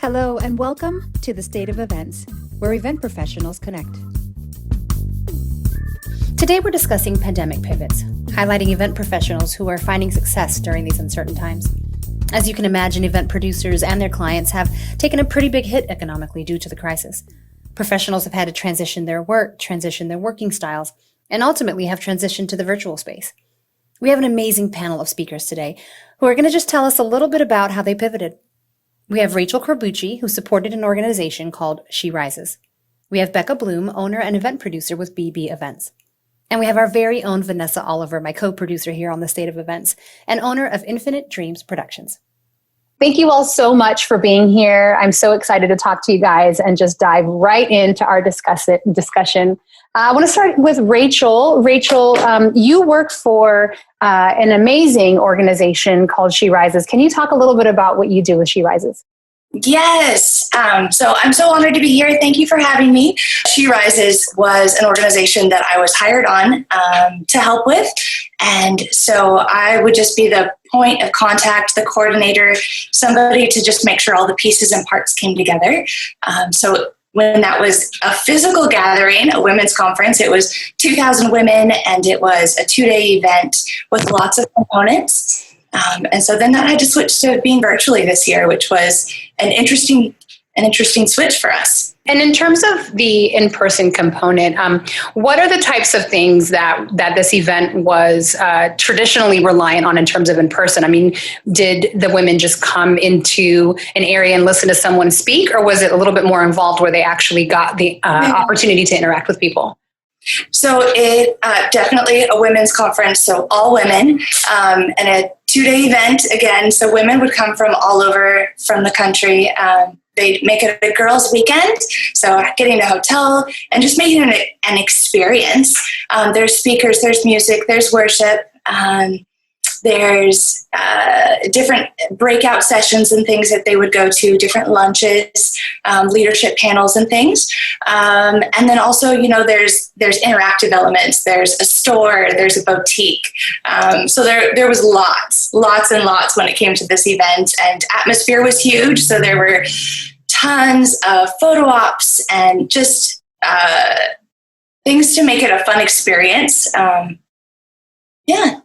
Hello and welcome to the State of Events, where event professionals connect. Today we're discussing pandemic pivots, highlighting event professionals who are finding success during these uncertain times. As you can imagine, event producers and their clients have taken a pretty big hit economically due to the crisis. Professionals have had to transition their work, transition their working styles, and ultimately have transitioned to the virtual space. We have an amazing panel of speakers today who are going to just tell us a little bit about how they pivoted. We have Rachel Corbucci, who supported an organization called She Rises. We have Becca Bloom, owner and event producer with BB Events. And we have our very own Vanessa Oliver, my co-producer here on the State of Events, and owner of Infinite Dreams Productions. Thank you all so much for being here. I'm so excited to talk to you guys and just dive right into our discussion. I want to start with Rachel. Rachel, you work for an amazing organization called She Rises. Can you talk a little bit about what you do with She Rises? Yes. So I'm so honored to be here. Thank you for having me. She Rises was an organization that I was hired on to help with. And so I would just be the point of contact, the coordinator, somebody to just make sure all the pieces and parts came together. So when that was a physical gathering, a women's conference, it was 2,000 women, and it was a 2-day event with lots of components. And so then that had to switch to being virtually this year, which was an interesting switch for us. And in terms of the in-person component, what are the types of things that this event was traditionally reliant on in terms of in-person? I mean, did the women just come into an area and listen to someone speak, or was it a little bit more involved where they actually got the opportunity to interact with people? So it definitely a women's conference, so all women, and a 2-day event again. So women would come from all over from the country. They'd make it a girls' weekend, so getting a hotel and just making it an experience. There's speakers, there's music, there's worship, there's different breakout sessions and things that they would go to, different lunches, leadership panels and things. And then also, there's interactive elements. There's a store, there's a boutique. So there was lots and lots when it came to this event, and atmosphere was huge. So there were tons of photo ops and just things to make it a fun experience. Yeah.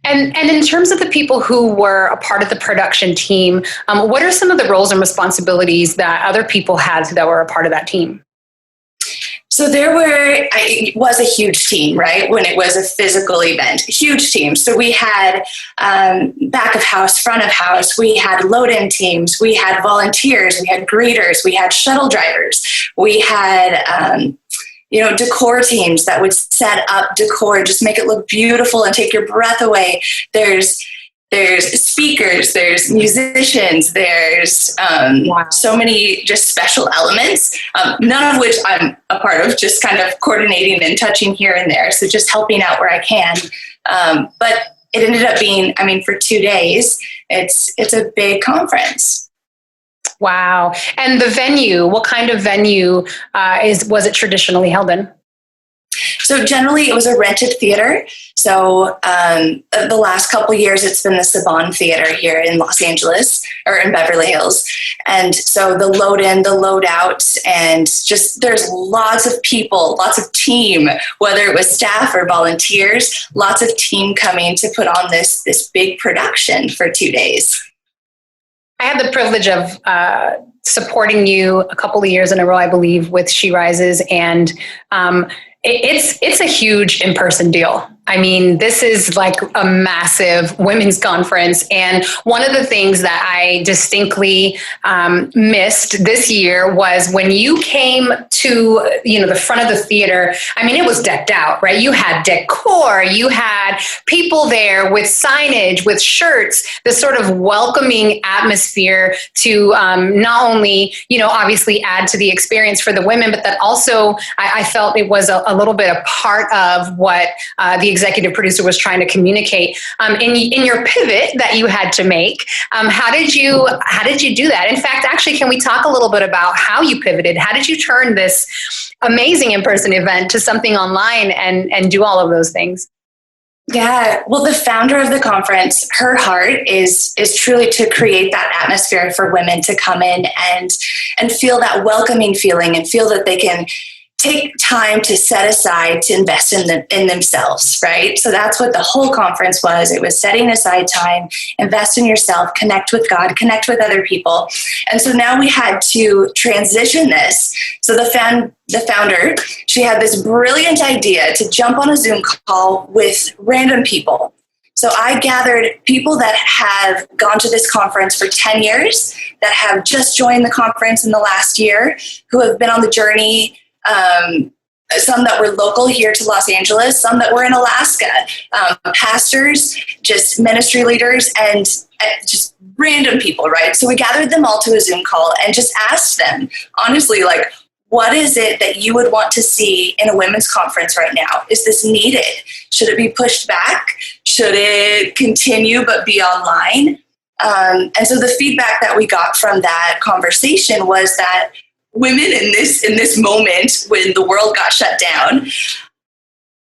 And in terms of the people who were a part of the production team, what are some of the roles and responsibilities that other people had that were a part of that team? So it was a huge team, right? When it was a physical event, huge team. So we had back of house, front of house, we had load-in teams, we had volunteers, we had greeters, we had shuttle drivers, we had decor teams that would set up decor, just make it look beautiful and take your breath away. There's speakers, there's musicians, there's so many just special elements, none of which I'm a part of, just kind of coordinating and touching here and there. So just helping out where I can. But it ended up being, for 2 days, it's a big conference. Wow. And the venue, what kind of venue was it traditionally held in? So generally it was a rented theater. So the last couple of years, it's been the Saban Theater here in Los Angeles or in Beverly Hills. And so the load in, the load out, and just there's lots of people, lots of team, whether it was staff or volunteers, lots of team coming to put on this big production for 2 days. I had the privilege of supporting you a couple of years in a row, I believe, with She Rises, and it's a huge in-person deal. This is like a massive women's conference. And one of the things that I distinctly missed this year was when you came to, the front of the theater, it was decked out, right? You had decor, you had people there with signage, with shirts, this sort of welcoming atmosphere to not only, obviously add to the experience for the women, but that also I felt it was a little bit a part of what the executive producer was trying to communicate. In your pivot that you had to make, how did you do that? In fact, actually, can we talk a little bit about how you pivoted? How did you turn this amazing in-person event to something online and do all of those things? Yeah, well, the founder of the conference, her heart is truly to create that atmosphere for women to come in and feel that welcoming feeling and feel that they can take time to set aside to invest in themselves, right? So that's what the whole conference was. It was setting aside time, invest in yourself, connect with God, connect with other people. And so now we had to transition this. So the founder, she had this brilliant idea to jump on a Zoom call with random people. So I gathered people that have gone to this conference for 10 years, that have just joined the conference in the last year, who have been on the journey. Some that were local here to Los Angeles, some that were in Alaska, pastors, just ministry leaders, and just random people, right? So we gathered them all to a Zoom call and just asked them, honestly, like, what is it that you would want to see in a women's conference right now? Is this needed? Should it be pushed back? Should it continue but be online? And so the feedback that we got from that conversation was that women in this moment when the world got shut down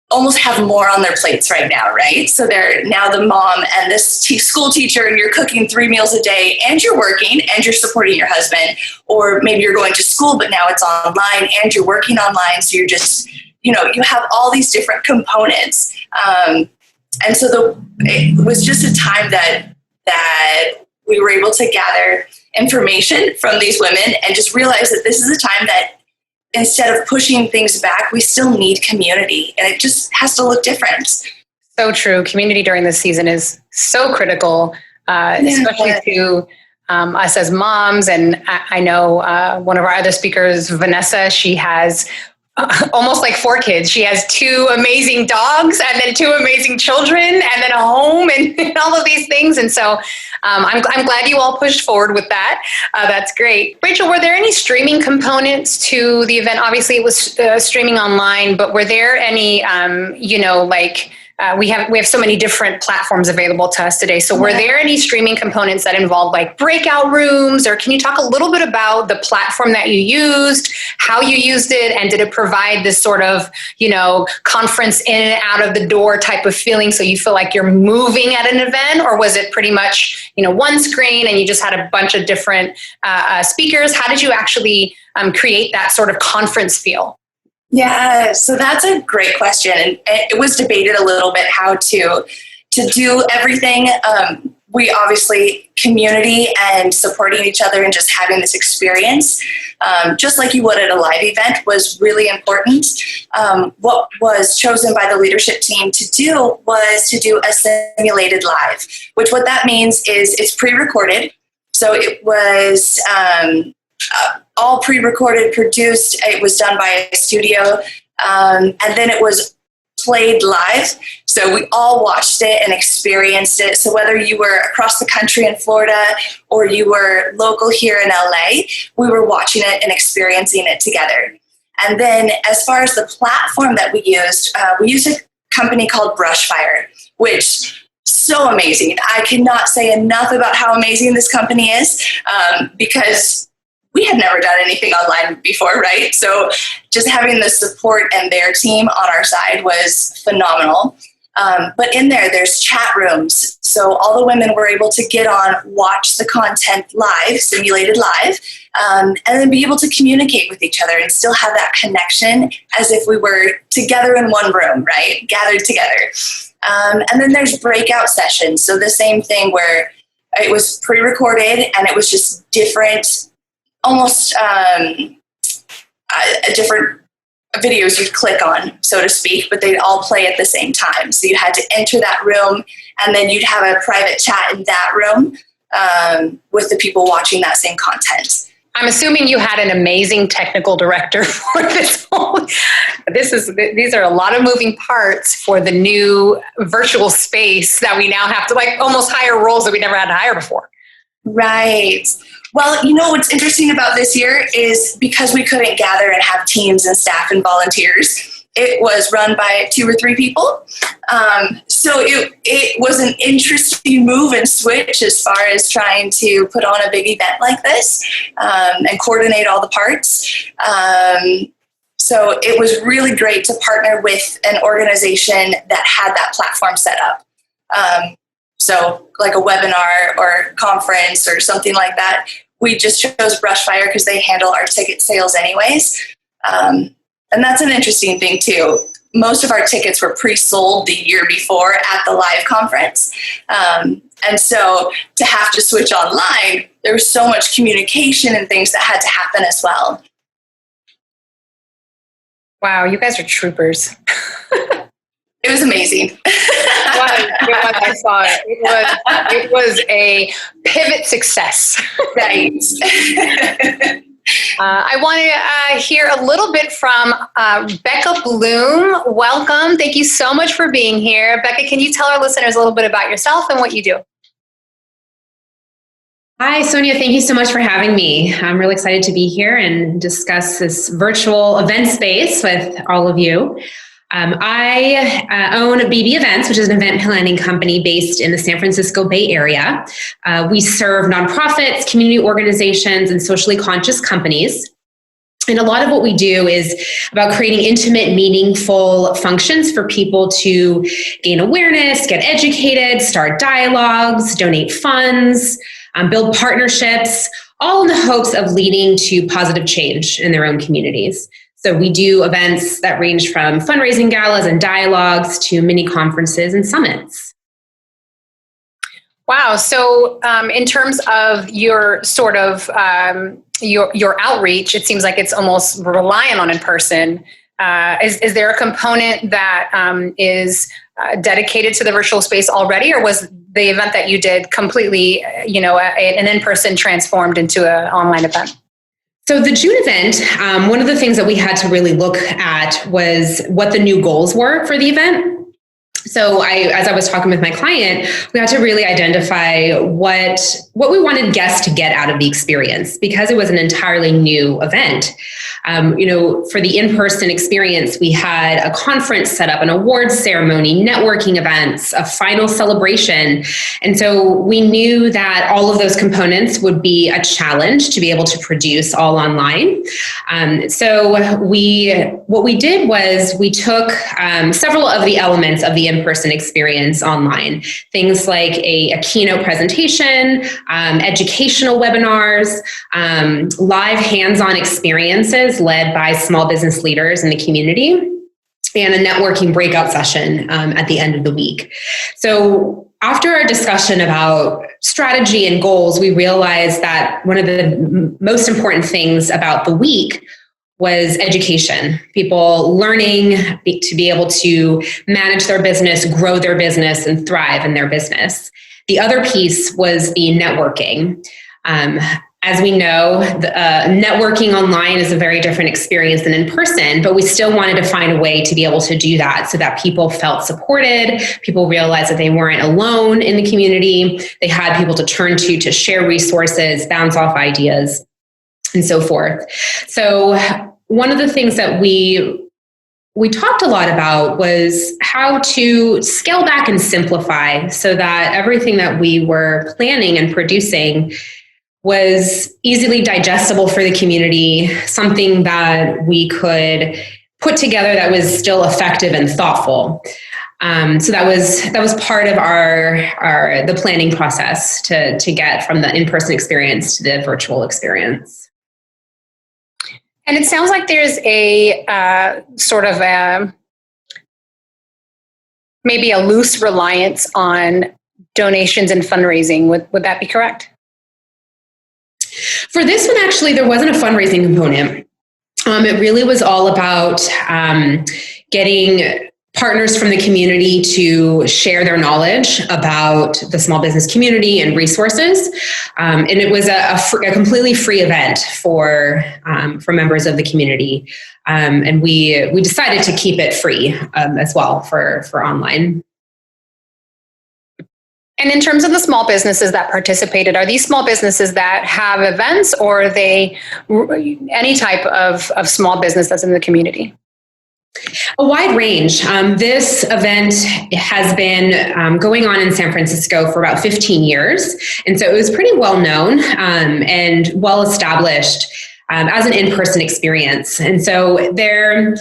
almost have more on their plates right now, right? So they're now the mom and this school teacher, and you're cooking 3 meals a day, and you're working, and you're supporting your husband, or maybe you're going to school, but now it's online, and you're working online, so you're just, you have all these different components. And so it was just a time that we were able to gather information from these women and just realize that this is a time that instead of pushing things back, we still need community, and it just has to look different. So true. Community during this season is so critical, especially to us as moms. And I know one of our other speakers, Vanessa, she has almost like 4 kids. She has 2 amazing dogs, and then 2 amazing children, and then a home, and all of these things. And so I'm glad you all pushed forward with that. That's great. Rachel, were there any streaming components to the event? Obviously, it was streaming online, but were there any, we have so many different platforms available to us today. So were there any streaming components that involved like breakout rooms, or can you talk a little bit about the platform that you used, how you used it, and did it provide this sort of, conference in and out of the door type of feeling so you feel like you're moving at an event, or was it pretty much, one screen and you just had a bunch of different speakers? How did you actually create that sort of conference feel? Yeah, so that's a great question. And it was debated a little bit how to do everything. We obviously, community and supporting each other and just having this experience, just like you would at a live event, was really important. What was chosen by the leadership team to do was to do a simulated live, which what that means is it's pre-recorded. So it was all pre-recorded, produced. It was done by a studio, and then it was played live. So we all watched it and experienced it. So whether you were across the country in Florida or you were local here in LA, we were watching it and experiencing it together. And then as far as the platform that we used a company called Brushfire, which so amazing. I cannot say enough about how amazing this company is, because we had never done anything online before, right? So just having the support and their team on our side was phenomenal. But in there's chat rooms. So all the women were able to get on, watch the content live, simulated live, and then be able to communicate with each other and still have that connection as if we were together in one room, right? Gathered together. And then there's breakout sessions. So the same thing where it was pre-recorded and it was just different, almost different videos you'd click on, so to speak, but they'd all play at the same time. So you had to enter that room, and then you'd have a private chat in that room with the people watching that same content. I'm assuming you had an amazing technical director for this whole. These are a lot of moving parts for the new virtual space that we now have to almost hire roles that we never had to hire before. Right. Well, what's interesting about this year is because we couldn't gather and have teams and staff and volunteers, it was run by 2 or 3 people. So it was an interesting move and switch as far as trying to put on a big event like this and coordinate all the parts. So it was really great to partner with an organization that had that platform set up. So like a webinar or conference or something like that. We just chose Brushfire because they handle our ticket sales anyways. And that's an interesting thing too. Most of our tickets were pre-sold the year before at the live conference. And so to have to switch online, there was so much communication and things that had to happen as well. Wow, you guys are troopers. It was amazing. I saw it. It was a pivot success. Right. I want to hear a little bit from Becca Bloom. Welcome. Thank you so much for being here. Becca, can you tell our listeners a little bit about yourself and what you do? Hi, Sonia. Thank you so much for having me. I'm really excited to be here and discuss this virtual event space with all of you. I own BB Events, which is an event planning company based in the San Francisco Bay Area. We serve nonprofits, community organizations, and socially conscious companies. And a lot of what we do is about creating intimate, meaningful functions for people to gain awareness, get educated, start dialogues, donate funds, build partnerships, all in the hopes of leading to positive change in their own communities. So we do events that range from fundraising galas and dialogues to mini conferences and summits. Wow. So in terms of your sort of your outreach, it seems like it's almost reliant on in person. Is there a component that is dedicated to the virtual space already, or was the event that you did completely, an in-person transformed into an online event? So the June event, one of the things that we had to really look at was what the new goals were for the event. So as I was talking with my client, we had to really identify what we wanted guests to get out of the experience, because it was an entirely new event. For the in-person experience, we had a conference set up, an awards ceremony, networking events, a final celebration. And so we knew that all of those components would be a challenge to be able to produce all online. So what we did was we took several of the elements of the in-person experience online, things like a keynote presentation, educational webinars, live hands-on experiences led by small business leaders in the community, and a networking breakout session at the end of the week. So after our discussion about strategy and goals, we realized that one of the most important things about the week was education, people learning to be able to manage their business, grow their business, and thrive in their business. The other piece was the networking. As we know, networking online is a very different experience than in person, but we still wanted to find a way to be able to do that so that people felt supported, people realized that they weren't alone in the community, they had people to turn to share resources, bounce off ideas, and so forth. So one of the things that we talked a lot about was how to scale back and simplify so that everything that we were planning and producing was easily digestible for the community, something that we could put together that was still effective and thoughtful. So that was part of the planning process to get from the in-person experience to the virtual experience. And it sounds like there's a sort of maybe a loose reliance on donations and fundraising. Would that be correct? For this one, actually, there wasn't a fundraising component. It really was all about getting partners from the community to share their knowledge about the small business community and resources. And it was a completely free event for members of the community. And we decided to keep it free as well for online. And in terms of the small businesses that participated, are these small businesses that have events, or are they any type of small business that's in the community? A wide range. This event has been going on in San Francisco for about 15 years. And so it was pretty well known and well established. as an in-person experience. And so there,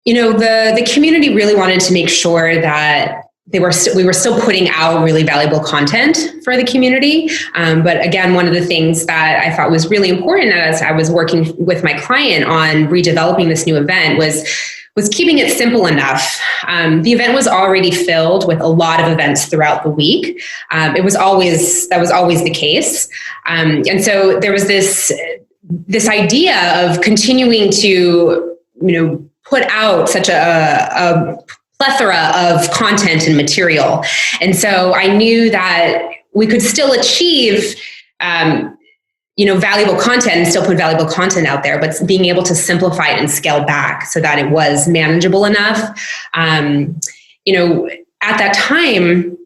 the community really wanted to make sure that we were still putting out really valuable content for the community. But again, one of the things that I thought was really important as I was working with my client on redeveloping this new event was keeping it simple enough. The event was already filled with a lot of events throughout the week. That was always the case. And so there was this idea of continuing to, put out such a plethora of content and material. And so I knew that we could still achieve, valuable content and still put valuable content out there, but being able to simplify it and scale back so that it was manageable enough. At that time,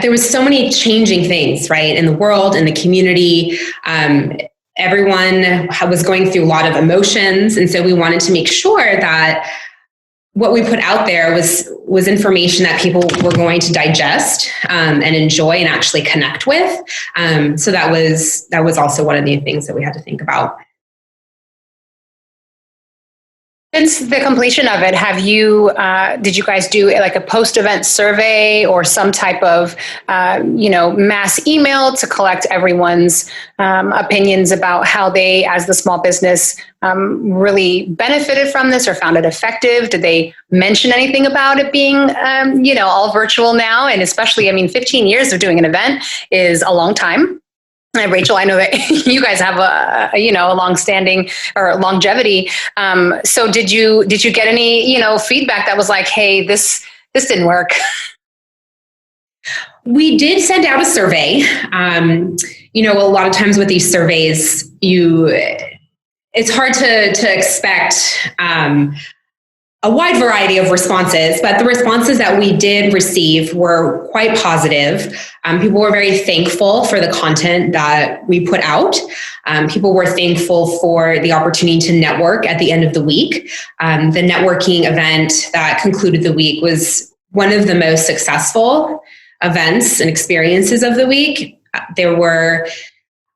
there was so many changing things, right, in the world, in the community. Everyone was going through a lot of emotions. And so we wanted to make sure that what we put out there was information that people were going to digest and enjoy and actually connect with. So that was also one of the things that we had to think about. Since the completion of it, did you guys do like a post-event survey or some type of, mass email to collect everyone's opinions about how they, as the small business, really benefited from this or found it effective? Did they mention anything about it being, all virtual now? And especially, 15 years of doing an event is a long time. Rachel, I know that you guys have a long-standing or longevity. So did you get any, feedback that was like, hey, this didn't work? We did send out a survey. A lot of times with these surveys, it's hard to expect a wide variety of responses, but the responses that we did receive were quite positive. People were very thankful for the content that we put out. People were thankful for the opportunity to network at the end of the week. The networking event that concluded the week was one of the most successful events and experiences of the week. There were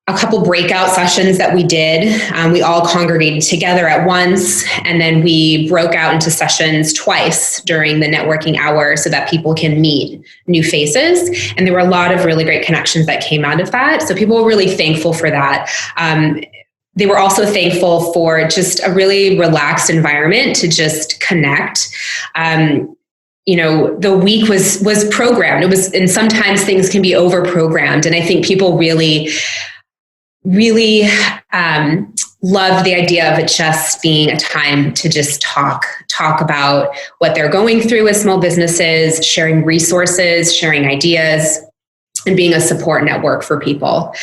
a couple breakout sessions that we did. We all congregated together at once, and then we broke out into sessions twice during the networking hour so that people can meet new faces. And there were a lot of really great connections that came out of that. So people were really thankful for that. They were also thankful for just a really relaxed environment to just connect. The week was programmed. And sometimes things can be over-programmed. And I think people really loved the idea of it just being a time to just talk about what they're going through with small businesses, sharing resources, sharing ideas, and being a support network for people.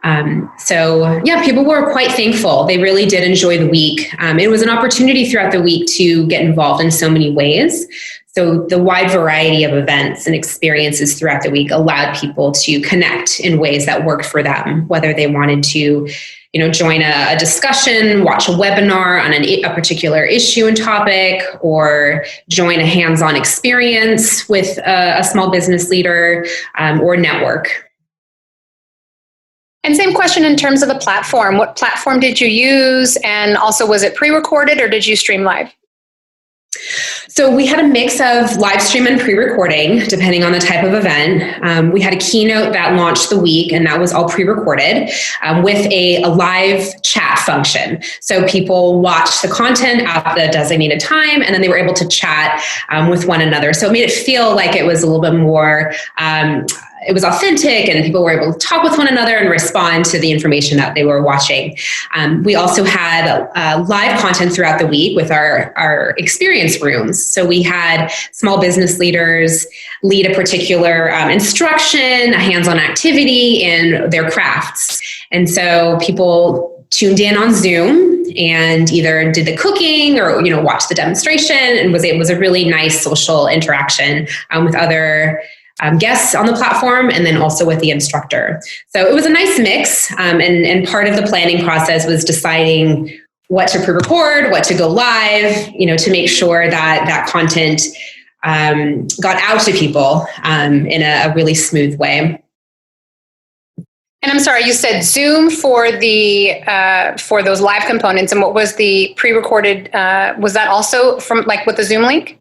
People were quite thankful. They really did enjoy the week. It was an opportunity throughout the week to get involved in so many ways. So the wide variety of events and experiences throughout the week allowed people to connect in ways that worked for them, whether they wanted to, join a discussion, watch a webinar on a particular issue and topic, or join a hands-on experience with a small business leader or network. And same question in terms of the platform. What platform did you use? And also, was it pre-recorded or did you stream live? So we had a mix of live stream and pre-recording, depending on the type of event. We had a keynote that launched the week, and that was all pre-recorded with a live chat function. So people watched the content at the designated time, and then they were able to chat with one another. So it made it feel like it was a little bit more it was authentic, and people were able to talk with one another and respond to the information that they were watching. We also had live content throughout the week with our experience rooms. So we had small business leaders lead a particular instruction, a hands-on activity in their crafts. And so people tuned in on Zoom and either did the cooking or watched the demonstration, and it was a really nice social interaction with other guests on the platform, and then also with the instructor. So it was a nice mix. And part of the planning process was deciding what to pre-record, what to go live, to make sure that content got out to people in a really smooth way. And I'm sorry, you said Zoom for the for those live components, and what was the pre-recorded? Was that also from like with the Zoom link?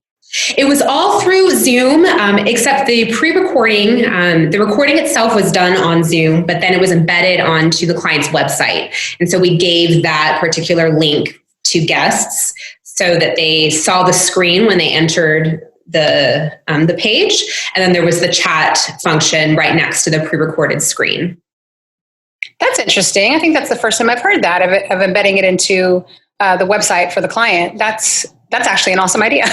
It was all through Zoom, except the pre-recording. The recording itself was done on Zoom, but then it was embedded onto the client's website. And so we gave that particular link to guests so that they saw the screen when they entered the page. And then there was the chat function right next to the pre-recorded screen. That's interesting. I think that's the first time I've heard that of embedding it into the website for the client. That's actually an awesome idea.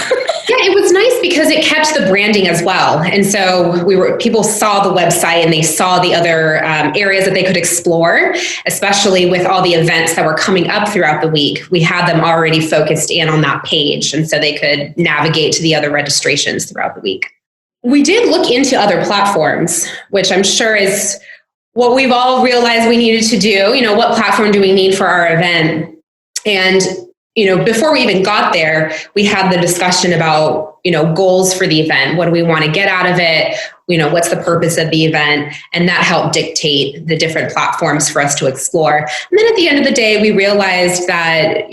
Yeah, it was nice because it kept the branding as well. And so people saw the website and they saw the other areas that they could explore, especially with all the events that were coming up throughout the week. We had them already focused in on that page. And so they could navigate to the other registrations throughout the week. We did look into other platforms, which I'm sure is what we've all realized we needed to do. You know, what platform do we need for our event? And before we even got there, we had the discussion about, goals for the event. What do we want to get out of it? What's the purpose of the event? And that helped dictate the different platforms for us to explore. And then at the end of the day, we realized that,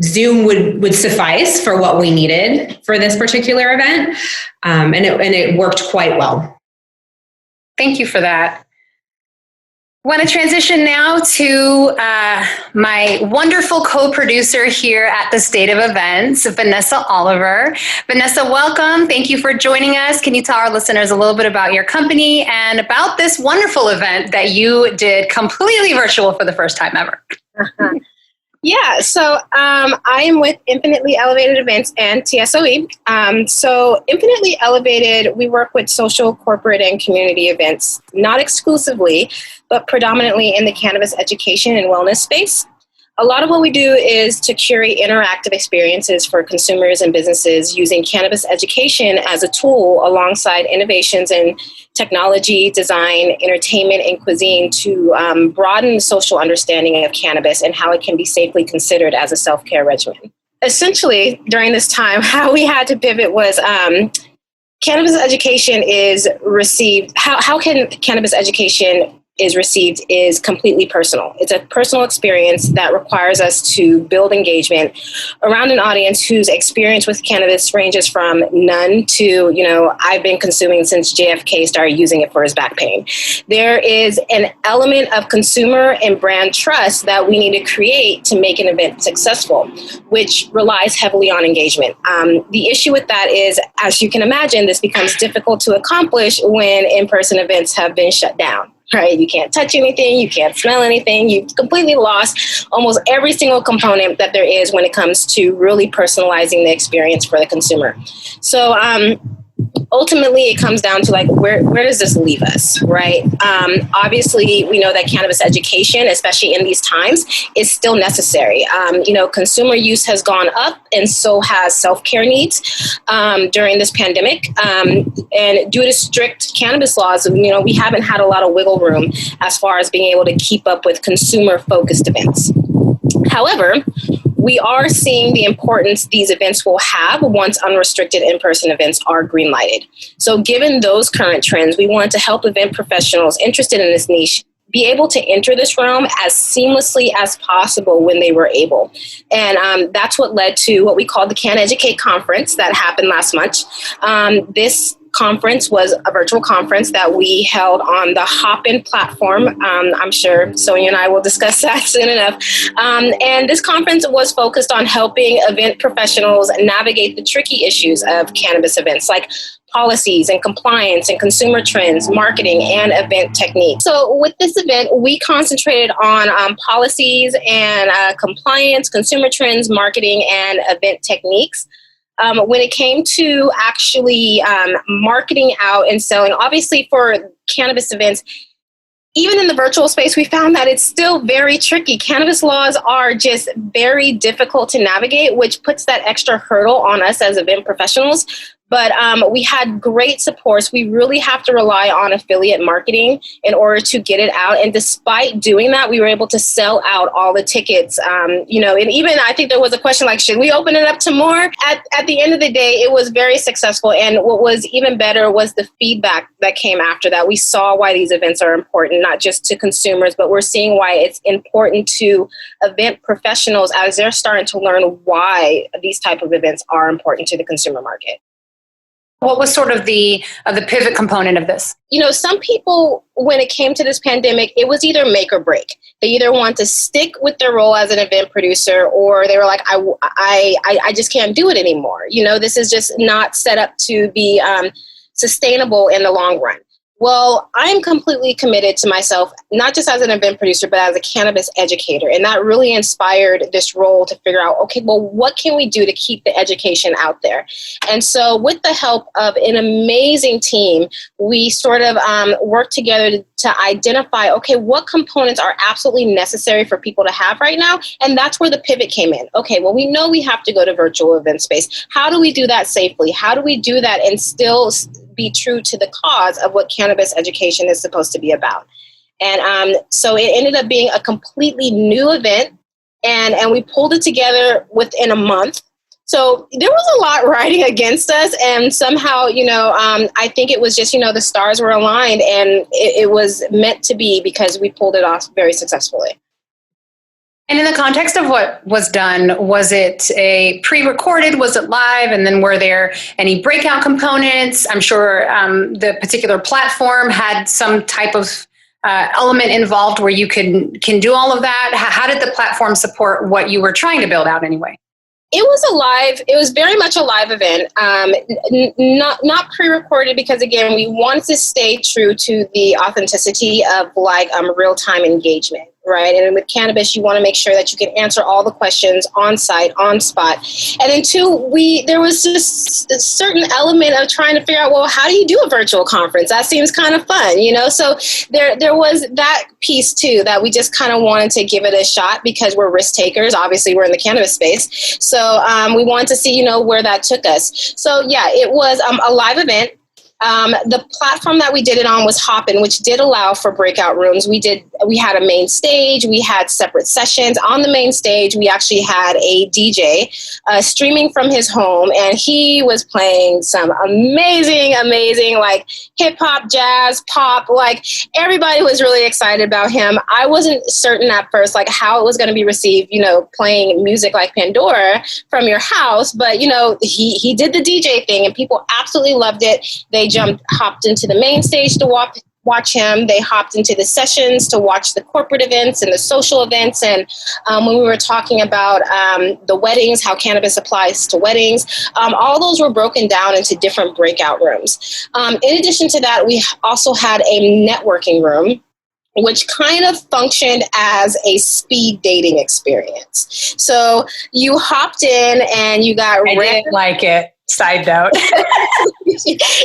Zoom would suffice for what we needed for this particular event. And it worked quite well. Thank you for that. Want to transition now to my wonderful co-producer here at the State of Events, Vanessa Oliver. Vanessa, welcome. Thank you for joining us. Can you tell our listeners a little bit about your company and about this wonderful event that you did completely virtual for the first time ever? Yeah, so I am with Infinitely Elevated Events and TSOE. So Infinitely Elevated, we work with social, corporate, and community events, not exclusively, but predominantly in the cannabis education and wellness space. A lot of what we do is to curate interactive experiences for consumers and businesses using cannabis education as a tool alongside innovations in technology, design, entertainment, and cuisine to broaden the social understanding of cannabis and how it can be safely considered as a self-care regimen. Essentially, during this time, how we had to pivot was cannabis education is received. How can cannabis education is received is completely personal. It's a personal experience that requires us to build engagement around an audience whose experience with cannabis ranges from none to, I've been consuming since JFK started using it for his back pain. There is an element of consumer and brand trust that we need to create to make an event successful, which relies heavily on engagement. The issue with that is, as you can imagine, this becomes difficult to accomplish when in-person events have been shut down. Right? You can't touch anything, you can't smell anything, you've completely lost almost every single component that there is when it comes to really personalizing the experience for the consumer. So ultimately it comes down to where does this leave us, right? Obviously we know that cannabis education, especially in these times, is still necessary. Consumer use has gone up and so has self-care needs during this pandemic. And due to strict cannabis laws, we haven't had a lot of wiggle room as far as being able to keep up with consumer-focused events. However, we are seeing the importance these events will have once unrestricted in-person events are green-lighted. So given those current trends, we wanted to help event professionals interested in this niche be able to enter this realm as seamlessly as possible when they were able. And that's what led to what we call the Can Educate conference that happened last month. This conference was a virtual conference that we held on the Hopin platform. I'm sure Sonia and I will discuss that soon enough. And this conference was focused on helping event professionals navigate the tricky issues of cannabis events, like policies and compliance and consumer trends, marketing, and event techniques. So with this event, we concentrated on policies and compliance, consumer trends, marketing, and event techniques. When it came to actually marketing out and selling, obviously for cannabis events, even in the virtual space, we found that it's still very tricky. Cannabis laws are just very difficult to navigate, which puts that extra hurdle on us as event professionals. But we had great supports. We really have to rely on affiliate marketing in order to get it out. And despite doing that, we were able to sell out all the tickets. And even I think there was a question like, should we open it up to more? At the end of the day, it was very successful. And what was even better was the feedback that came after that. We saw why these events are important, not just to consumers, but we're seeing why it's important to event professionals as they're starting to learn why these type of events are important to the consumer market. What was sort of the pivot component of this? Some people, when it came to this pandemic, it was either make or break. They either want to stick with their role as an event producer, or they were like, I just can't do it anymore. This is just not set up to be sustainable in the long run. Well, I'm completely committed to myself, not just as an event producer, but as a cannabis educator. And that really inspired this role to figure out, okay, well, what can we do to keep the education out there? And so with the help of an amazing team, we sort of worked together to identify, okay, what components are absolutely necessary for people to have right now? And that's where the pivot came in. Okay, well, we know we have to go to virtual event space. How do we do that safely? How do we do that and still be true to the cause of what cannabis education is supposed to be about? And so it ended up being a completely new event, and we pulled it together within a month. So there was a lot riding against us, and somehow, I think it was just, the stars were aligned, and it was meant to be because we pulled it off very successfully. And in the context of what was done, was it a pre-recorded? Was it live? And then were there any breakout components? I'm sure the particular platform had some type of element involved where you can do all of that. How did the platform support what you were trying to build out anyway? It was very much a live event, not pre-recorded, because again, we wanted to stay true to the authenticity of real-time engagement, right? And with cannabis, you want to make sure that you can answer all the questions on site, on spot. And then two, there was just a certain element of trying to figure out, well, how do you do a virtual conference? That seems kind of fun, So there was that piece too, that we just kind of wanted to give it a shot because we're risk takers. Obviously, we're in the cannabis space. So we wanted to see, where that took us. So yeah, it was a live event. The platform that we did it on was Hopin, which did allow for breakout rooms. We had a main stage. We had separate sessions. On the main stage, we actually had a DJ streaming from his home, and he was playing some amazing hip hop, jazz, pop. Everybody was really excited about him. I wasn't certain at first how it was going to be received, playing music like Pandora from your house, but he did the DJ thing, and people absolutely loved it. They hopped into the main stage to watch him. They hopped into the sessions to watch the corporate events and the social events. And when we were talking about the weddings, how cannabis applies to weddings, all those were broken down into different breakout rooms. In addition to that, we also had a networking room, which kind of functioned as a speed dating experience. So you hopped in and you got I didn't like it. Side note.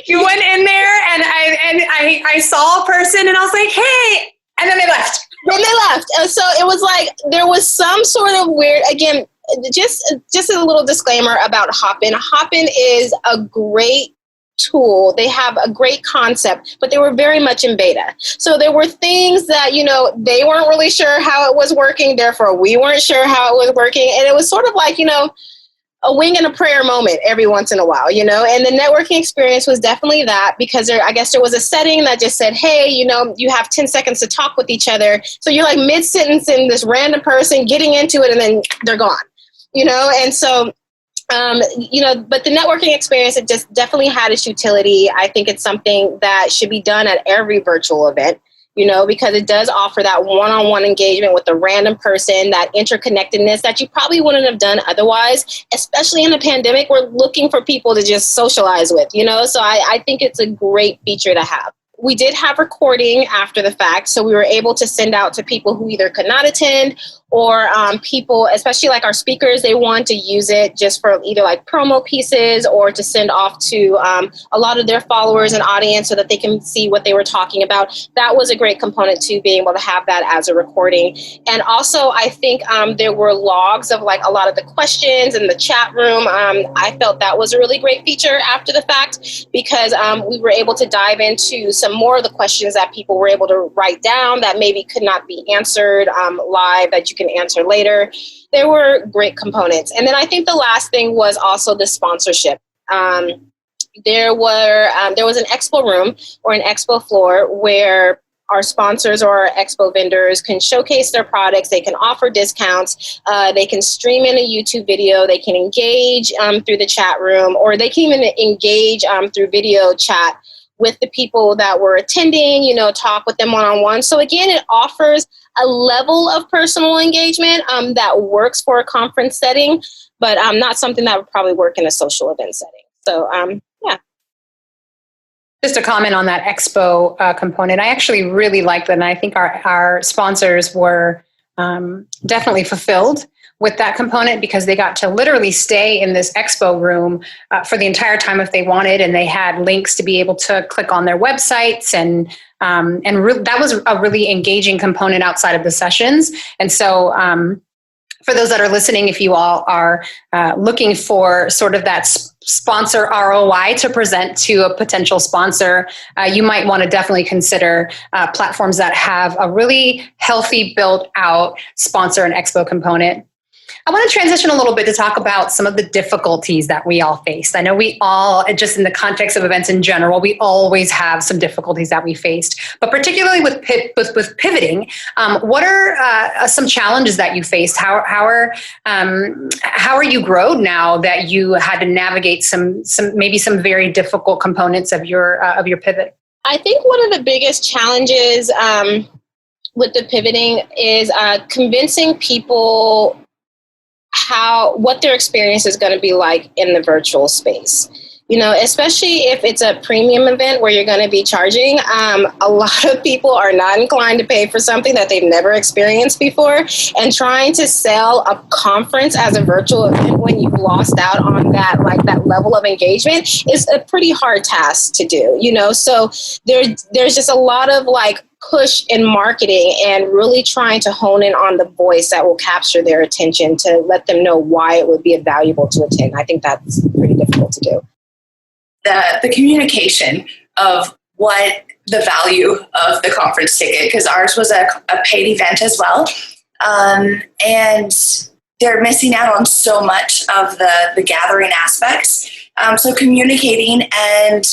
You went in there and I saw a person and I was like, hey, and then they left. And so it was there was some sort of weird, again, just a little disclaimer about Hopin. Hopin is a great tool. They have a great concept, but they were very much in beta. So there were things that, they weren't really sure how it was working. Therefore, we weren't sure how it was working. And it was sort of a wing and a prayer moment every once in a while, and the networking experience was definitely that, because I guess there was a setting that just said, hey, you have 10 seconds to talk with each other. So you're mid-sentence in this random person getting into it and then they're gone, and so, but the networking experience, it just definitely had its utility. I think it's something that should be done at every virtual event. Because it does offer that one-on-one engagement with a random person, that interconnectedness that you probably wouldn't have done otherwise, especially in a pandemic. We're looking for people to just socialize with, so I think it's a great feature to have. We did have recording after the fact, so we were able to send out to people who either could not attend or people, especially like our speakers, they want to use it just for either like promo pieces or to send off to a lot of their followers and audience so that they can see what they were talking about. That was a great component to being able to have that as a recording. And also, I think there were logs of like a lot of the questions in the chat room. I felt that was a really great feature after the fact, because we were able to dive into some more of the questions that people were able to write down that maybe could not be answered live, that you can answer later. There were great components. And then I think the last thing was also the sponsorship. There was an expo room or an expo floor where our sponsors or our expo vendors can showcase their products. They can offer discounts. They can stream in a YouTube video. They can engage through the chat room, or they can even engage through video chat with the people that were attending, talk with them one-on-one. So again, it offers a level of personal engagement that works for a conference setting, but not something that would probably work in a social event setting. So yeah. Just a comment on that expo component. I actually really liked that, and I think our sponsors were definitely fulfilled with that component, because they got to literally stay in this expo room for the entire time if they wanted, and they had links to be able to click on their websites, and that was a really engaging component outside of the sessions. And so for those that are listening, if you all are looking for sort of that sponsor ROI to present to a potential sponsor, you might want to definitely consider platforms that have a really healthy built out sponsor and expo component. I want to transition a little bit to talk about some of the difficulties that we all faced. I know we all, just in the context of events in general, we always have some difficulties that we faced, but particularly with pivoting, what are some challenges that you faced? How are you grown now that you had to navigate some very difficult components of your pivot? I think one of the biggest challenges with the pivoting is convincing people what their experience is going to be like in the virtual space. Especially if it's a premium event where you're going to be charging, a lot of people are not inclined to pay for something that they've never experienced before. And trying to sell a conference as a virtual event when you've lost out on that level of engagement is a pretty hard task to do. So there's just a lot of push in marketing and really trying to hone in on the voice that will capture their attention to let them know why it would be valuable to attend. I think that's pretty difficult to do. The communication of what the value of the conference ticket, because ours was a paid event as well. And they're missing out on so much of the gathering aspects. So communicating, and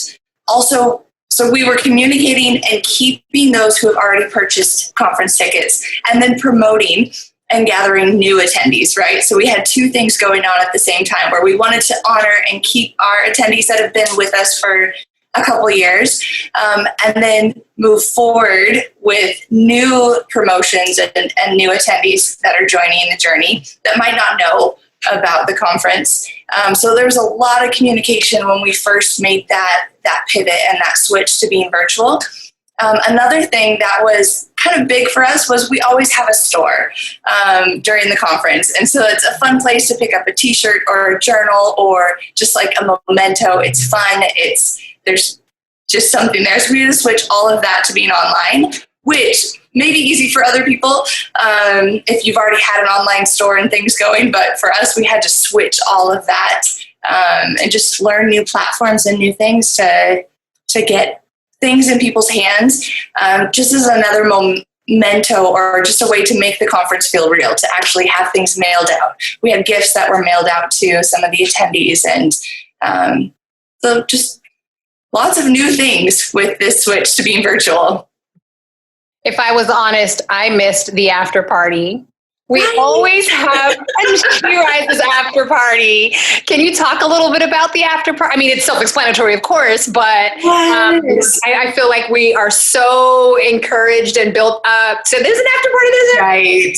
also, so we were communicating and keeping those who have already purchased conference tickets, and then promoting and gathering new attendees, right? So we had two things going on at the same time, where we wanted to honor and keep our attendees that have been with us for a couple of years, and then move forward with new promotions and new attendees that are joining the journey that might not know about the conference. So there was a lot of communication when we first made that pivot and that switch to being virtual. Another thing that was kind of big for us was we always have a store during the conference. And so it's a fun place to pick up a t-shirt or a journal or just like a memento. It's fun. There's just something there. So we had to switch all of that to being online, which may be easy for other people if you've already had an online store and things going. But for us, we had to switch all of that and just learn new platforms and new things to get things in people's hands, just as another memento or just a way to make the conference feel real, to actually have things mailed out. We had gifts that were mailed out to some of the attendees, and so just lots of new things with this switch to being virtual. If I was honest, I missed the after party. We always have a She Rises after party. Can you talk a little bit about the after party? I mean, it's self-explanatory, of course, but I feel like we are so encouraged and built up. So there's an after party, isn't it? Right.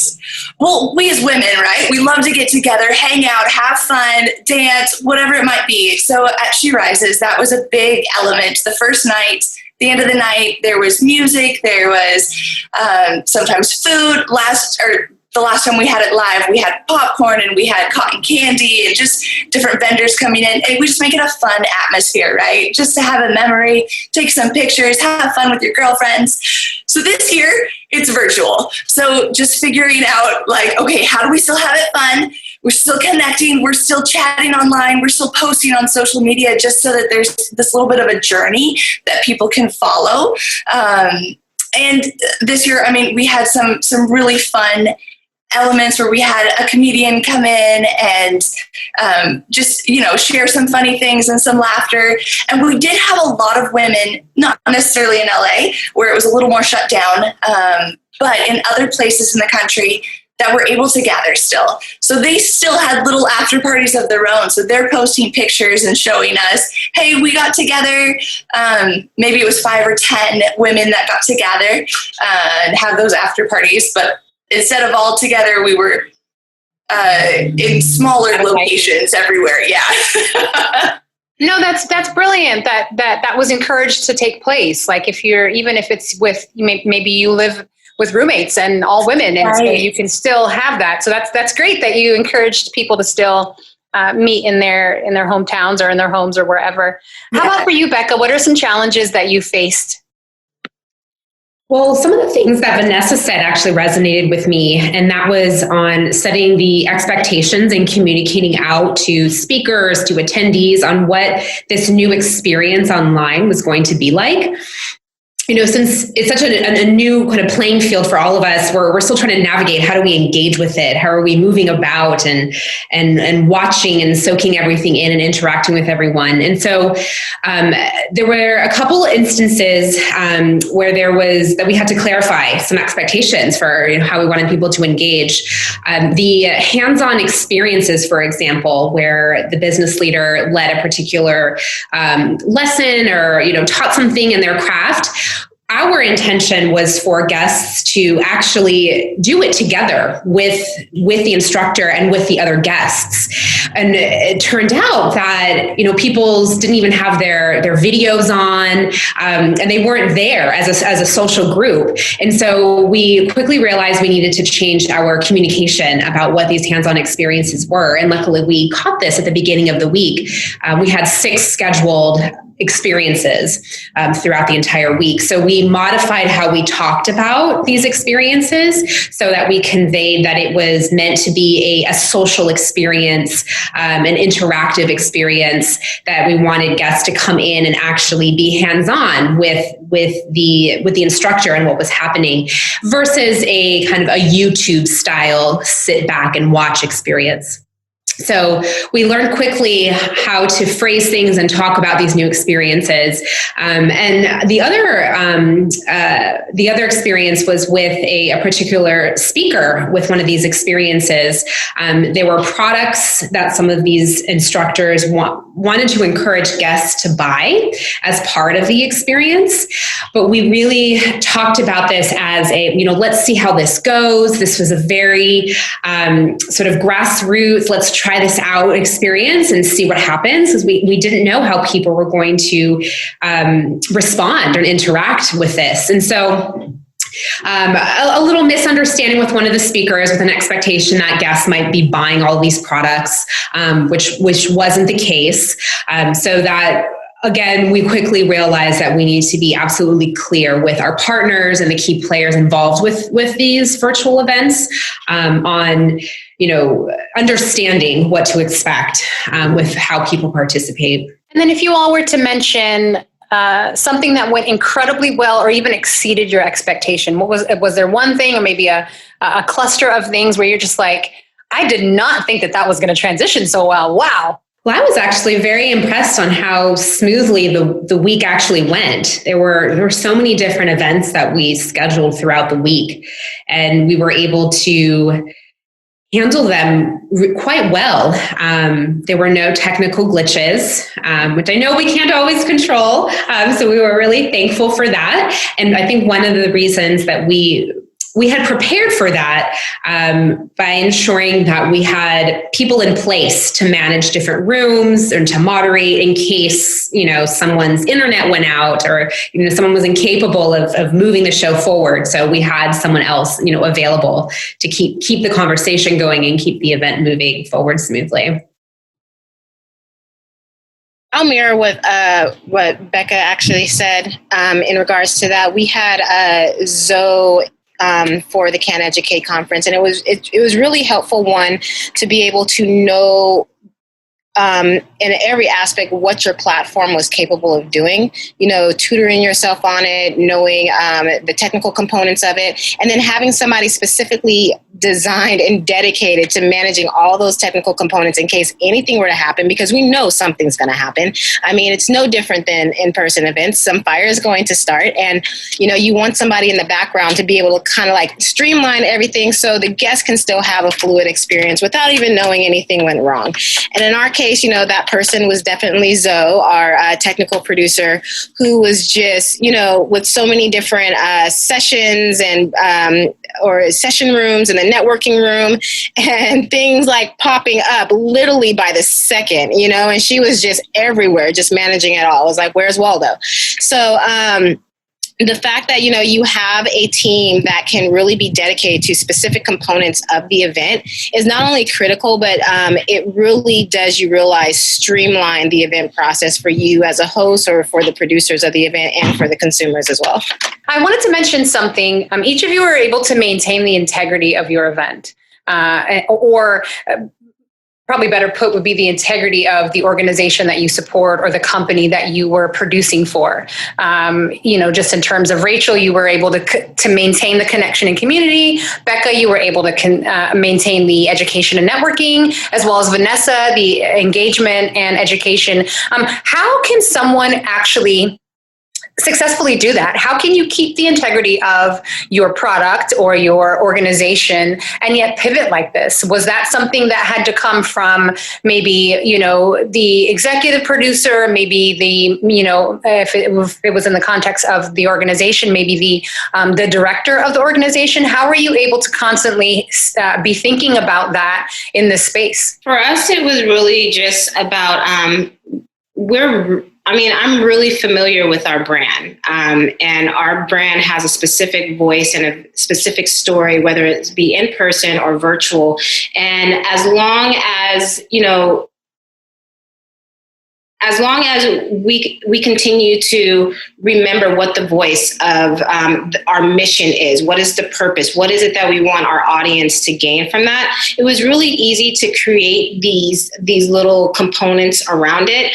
Well, we as women, right? We love to get together, hang out, have fun, dance, whatever it might be. So at She Rises, that was a big element. The first night, the end of the night, there was music, there was sometimes food. the last time we had it live, we had popcorn and we had cotton candy and just different vendors coming in. And we just make it a fun atmosphere, right? Just to have a memory, take some pictures, have fun with your girlfriends. So this year, it's virtual. So just figuring out like, okay, how do we still have it fun? We're still connecting. We're still chatting online. We're still posting on social media just so that there's this little bit of a journey that people can follow. And this year, I mean, we had some really fun elements where we had a comedian come in and just, share some funny things and some laughter. And we did have a lot of women, not necessarily in LA, where it was a little more shut down, but in other places in the country that were able to gather still. So they still had little after parties of their own. So they're posting pictures and showing us, hey, we got together. Maybe it was 5 or 10 women that got together and had those after parties. But instead of all together, we were in smaller locations everywhere. Yeah. No, that's brilliant. That was encouraged to take place. Like even if it's with, maybe you live with roommates and all women, and right. So you can still have that. So that's great that you encouraged people to still meet in their hometowns or in their homes or wherever. How about for you, Becca? What are some challenges that you faced? Well, some of the things that Vanessa said actually resonated with me, and that was on setting the expectations and communicating out to speakers, to attendees on what this new experience online was going to be like. Since it's such a new kind of playing field for all of us, we're still trying to navigate how do we engage with it? How are we moving about and watching and soaking everything in and interacting with everyone? And so there were a couple instances where that we had to clarify some expectations for how we wanted people to engage. The hands-on experiences, for example, where the business leader led a particular lesson or taught something in their craft. Our intention was for guests to actually do it together with the instructor and with the other guests. And it turned out that, people didn't even have their videos on, and they weren't there as a social group. And so we quickly realized we needed to change our communication about what these hands-on experiences were. And luckily we caught this at the beginning of the week. We had 6 scheduled experiences throughout the entire week. So we modified how we talked about these experiences so that we conveyed that it was meant to be a social experience, an interactive experience, that we wanted guests to come in and actually be hands-on with the instructor and what was happening, versus a kind of a YouTube style sit back and watch experience. So we learned quickly how to phrase things and talk about these new experiences. And the other experience was with a particular speaker with one of these experiences. There were products that some of these instructors wanted to encourage guests to buy as part of the experience. But we really talked about this as let's see how this goes. This was a very sort of grassroots, let's try this out experience and see what happens, because we didn't know how people were going to respond and interact with this. And so a little misunderstanding with one of the speakers, with an expectation that guests might be buying all these products, which wasn't the case. So that, again, we quickly realized that we need to be absolutely clear with our partners and the key players involved with these virtual events on understanding what to expect with how people participate. And then if you all were to mention something that went incredibly well or even exceeded your expectation, was there one thing or maybe a cluster of things where you're just like, I did not think that was going to transition so well. Wow. Well, I was actually very impressed on how smoothly the week actually went. There were so many different events that we scheduled throughout the week, and we were able to handle them quite well. There were no technical glitches, which I know we can't always control. So we were really thankful for that. And I think one of the reasons that we we had prepared for that by ensuring that we had people in place to manage different rooms and to moderate in case, someone's internet went out or, someone was incapable of moving the show forward. So we had someone else, available to keep the conversation going and keep the event moving forward smoothly. I'll mirror what Becca actually said in regards to that. We had Zoe for the Can Educate conference, and it was really helpful, one, to be able to know in every aspect what your platform was capable of doing, tutoring yourself on it, knowing the technical components of it, and then having somebody specifically designed and dedicated to managing all those technical components in case anything were to happen, because we know something's going to happen. I mean, it's no different than in-person events. Some fire is going to start, and you want somebody in the background to be able to kind of like streamline everything so the guests can still have a fluid experience without even knowing anything went wrong. And in our case, that person was definitely Zoe, our technical producer, who was just, with so many different sessions and or session rooms in the networking room and things like popping up literally by the second, and she was just everywhere, just managing it all. I was like, where's Waldo? So, the fact that, you have a team that can really be dedicated to specific components of the event is not only critical, but it really does, you realize, streamline the event process for you as a host or for the producers of the event and for the consumers as well. I wanted to mention something. Each of you are able to maintain the integrity of your event, probably better put would be the integrity of the organization that you support or the company that you were producing for. Just in terms of Rachel, you were able to maintain the connection and community. Becca, you were able to maintain the education and networking, as well as Vanessa, the engagement and education. How can someone actually successfully do that? How can you keep the integrity of your product or your organization and yet pivot like this? Was that something that had to come from maybe, the executive producer, maybe if it was in the context of the organization, maybe the director of the organization? How were you able to constantly be thinking about that in this space? For us, it was really just about I'm really familiar with our brand, and our brand has a specific voice and a specific story, whether it be in person or virtual. And as long as we continue to remember what the voice of our mission is, what is the purpose, what is it that we want our audience to gain from that, it was really easy to create these little components around it.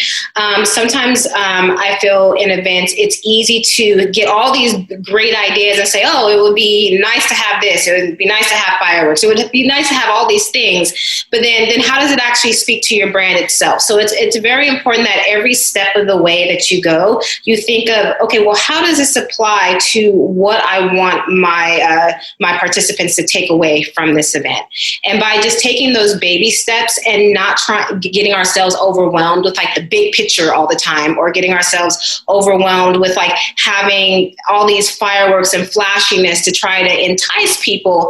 Sometimes I feel in events, it's easy to get all these great ideas and say, oh, it would be nice to have this, it would be nice to have fireworks, it would be nice to have all these things, but then how does it actually speak to your brand itself? So it's very important that every step of the way that you go, you think of, okay, well, how does this apply to what I want my participants to take away from this event? And by just taking those baby steps and not getting ourselves overwhelmed with like the big picture all the time, or getting ourselves overwhelmed with like having all these fireworks and flashiness to try to entice people,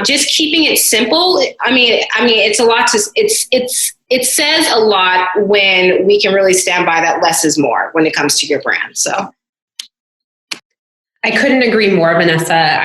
just keeping it simple. I mean, it's a lot it says a lot when we can really stand by that less is more when it comes to your brand. So I couldn't agree more, Vanessa.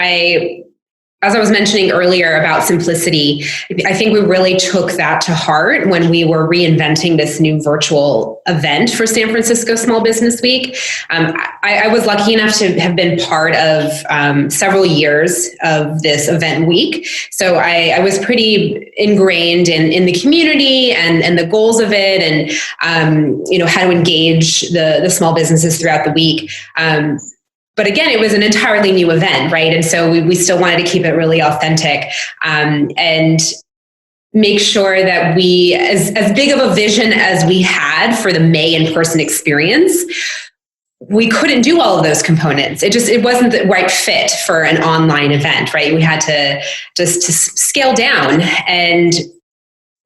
As I was mentioning earlier about simplicity, I think we really took that to heart when we were reinventing this new virtual event for San Francisco Small Business Week. I was lucky enough to have been part of several years of this event week. So I was pretty ingrained in the community and the goals of it, and how to engage the small businesses throughout the week. But again, it was an entirely new event, right? And so we still wanted to keep it really authentic and make sure that we, as big of a vision as we had for the May in-person experience, we couldn't do all of those components. It wasn't the right fit for an online event, right? We had to just scale down, and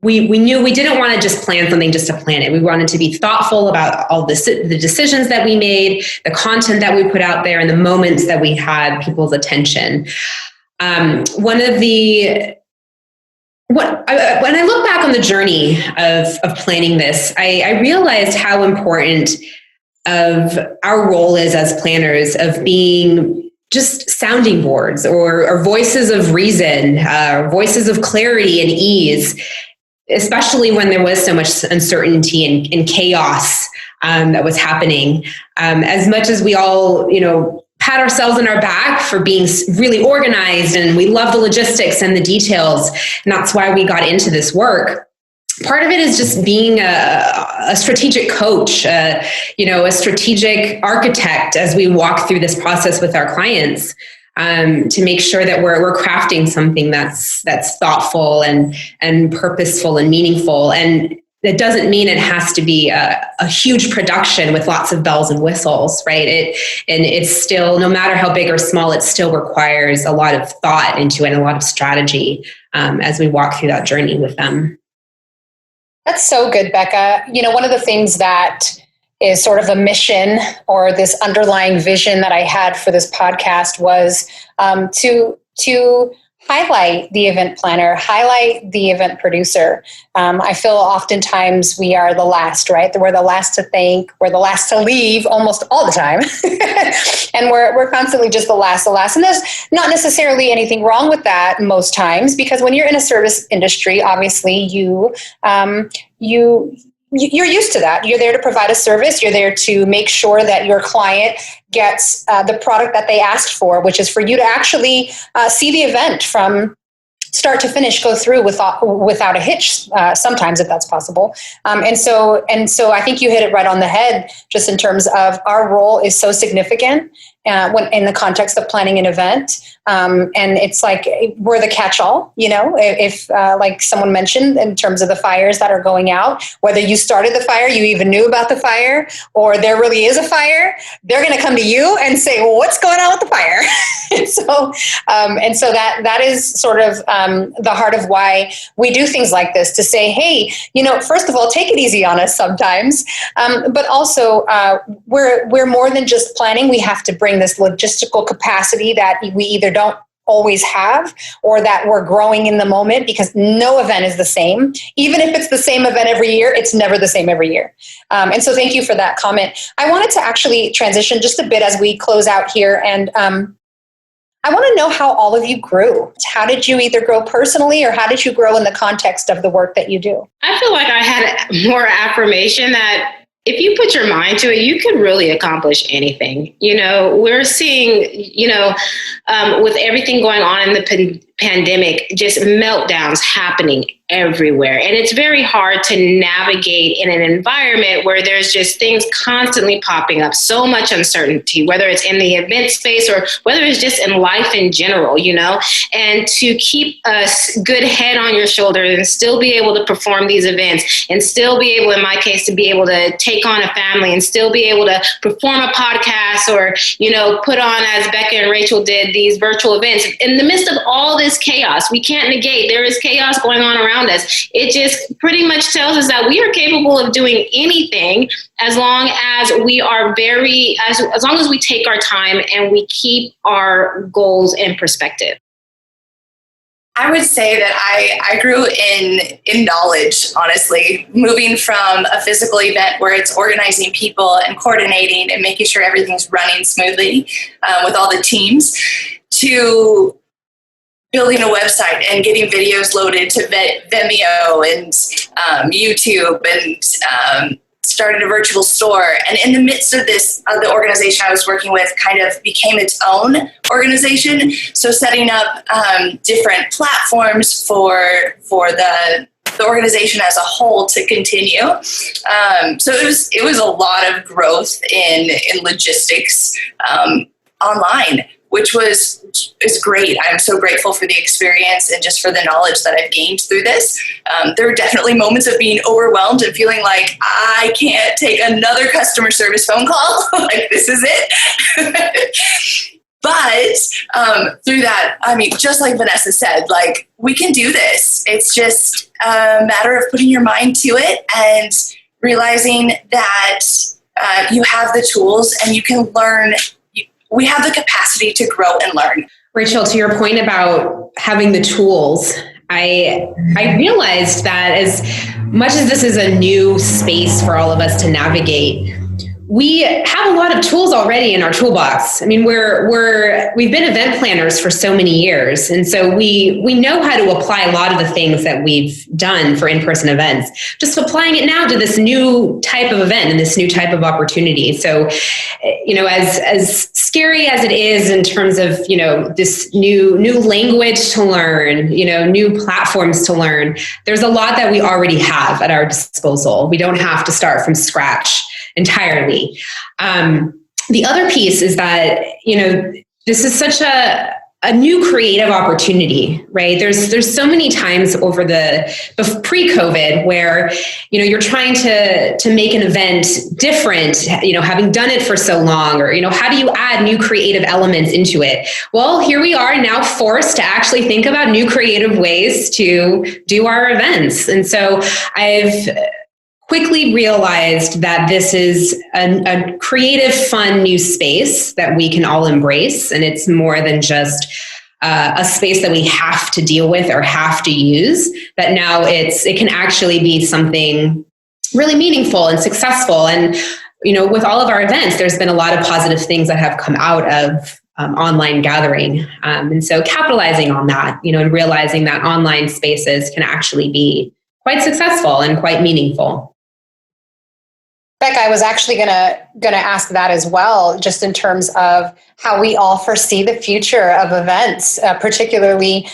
we knew we didn't want to just plan something just to plan it. We wanted to be thoughtful about all the decisions that we made, the content that we put out there, and the moments that we had people's attention. One of the when I look back on the journey of planning this, I realized how important of our role is as planners of being just sounding boards or voices of reason, voices of clarity and ease, especially when there was so much uncertainty and chaos that was happening. As much as we all, pat ourselves on our back for being really organized, and we love the logistics and the details, and that's why we got into this work. Part of it is just being a strategic coach, a strategic architect as we walk through this process with our clients, to make sure that we're crafting something that's thoughtful and purposeful and meaningful. And it doesn't mean it has to be a huge production with lots of bells and whistles, right? It's still, no matter how big or small, it still requires a lot of thought into it and a lot of strategy as we walk through that journey with them. That's so good, Becca. One of the things that is sort of a mission or this underlying vision that I had for this podcast was to highlight the event planner, highlight the event producer. I feel oftentimes we are the last, right? We're the last to thank, we're the last to leave almost all the time. And we're constantly just the last. And there's not necessarily anything wrong with that most times, because when you're in a service industry, obviously you're used to that. You're there to provide a service. You're there to make sure that your client gets the product that they asked for, which is for you to actually see the event from start to finish, go through without a hitch, sometimes, if that's possible. And so I think you hit it right on the head, just in terms of our role is so significant when in the context of planning an event. And it's like we're the catch-all, if like someone mentioned, in terms of the fires that are going out, whether you started the fire, you even knew about the fire, or there really is a fire, they're going to come to you and say, well, what's going on with the fire? and so that is sort of the heart of why we do things like this, to say, hey, first of all, take it easy on us sometimes. But also we're more than just planning. We have to bring this logistical capacity that we either don't always have, or that we're growing in the moment, because no event is the same. Even if it's the same event every year, it's never the same every year. And so thank you for that comment. I wanted to actually transition just a bit as we close out here. And I want to know how all of you grew. How did you either grow personally, or how did you grow in the context of the work that you do? I feel like I had more affirmation that if you put your mind to it, you could really accomplish anything. We're seeing, with everything going on in the pandemic, just meltdowns happening everywhere. And it's very hard to navigate in an environment where there's just things constantly popping up, so much uncertainty, whether it's in the event space or whether it's just in life in general, and to keep a good head on your shoulders and still be able to perform these events, and still be able, in my case, to be able to take on a family, and still be able to perform a podcast, or, put on, as Becca and Rachel did, these virtual events. In the midst of all this chaos, we can't negate there is chaos going on around us. It just pretty much tells us that we are capable of doing anything as long as we are as long as we take our time and we keep our goals in perspective. I would say that I grew in knowledge, honestly, moving from a physical event where it's organizing people and coordinating and making sure everything's running smoothly with all the teams, to building a website and getting videos loaded to Vimeo and YouTube, and started a virtual store. And in the midst of this, the organization I was working with kind of became its own organization. So setting up different platforms for the organization as a whole to continue. So it was a lot of growth in logistics online, which is great. I'm so grateful for the experience and just for the knowledge that I've gained through this. There are definitely moments of being overwhelmed and feeling like I can't take another customer service phone call. Like, this is it. But through that, just like Vanessa said, like, we can do this. It's just a matter of putting your mind to it and realizing that you have the tools and you can learn. We have the capacity to grow and learn. Rachel, to your point about having the tools, I realized that as much as this is a new space for all of us to navigate, we have a lot of tools already in our toolbox. I mean, we've been event planners for so many years, and so we know how to apply a lot of the things that we've done for in-person events. Just applying it now to this new type of event and this new type of opportunity. So, as scary as it is in terms of this new language to learn, new platforms to learn, there's a lot that we already have at our disposal. We don't have to start from scratch entirely. The other piece is that, this is such a new creative opportunity, right? There's so many times over the pre-COVID where, you're trying to make an event different, having done it for so long, or, how do you add new creative elements into it? Well, here we are now forced to actually think about new creative ways to do our events. And so I've quickly realized that this is a creative, fun new space that we can all embrace. And it's more than just a space that we have to deal with or have to use, that now it can actually be something really meaningful and successful. And, with all of our events, there's been a lot of positive things that have come out of online gathering. And so capitalizing on that, and realizing that online spaces can actually be quite successful and quite meaningful. Becca, I was actually gonna ask that as well, just in terms of how we all foresee the future of events, particularly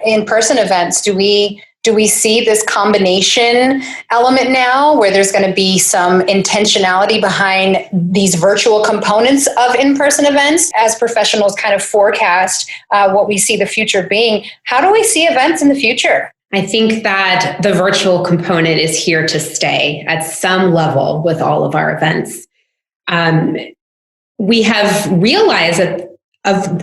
in-person events. Do we see this combination element now, where there's going to be some intentionality behind these virtual components of in-person events as professionals kind of forecast what we see the future being? How do we see events in the future? I think that the virtual component is here to stay at some level with all of our events. We have realized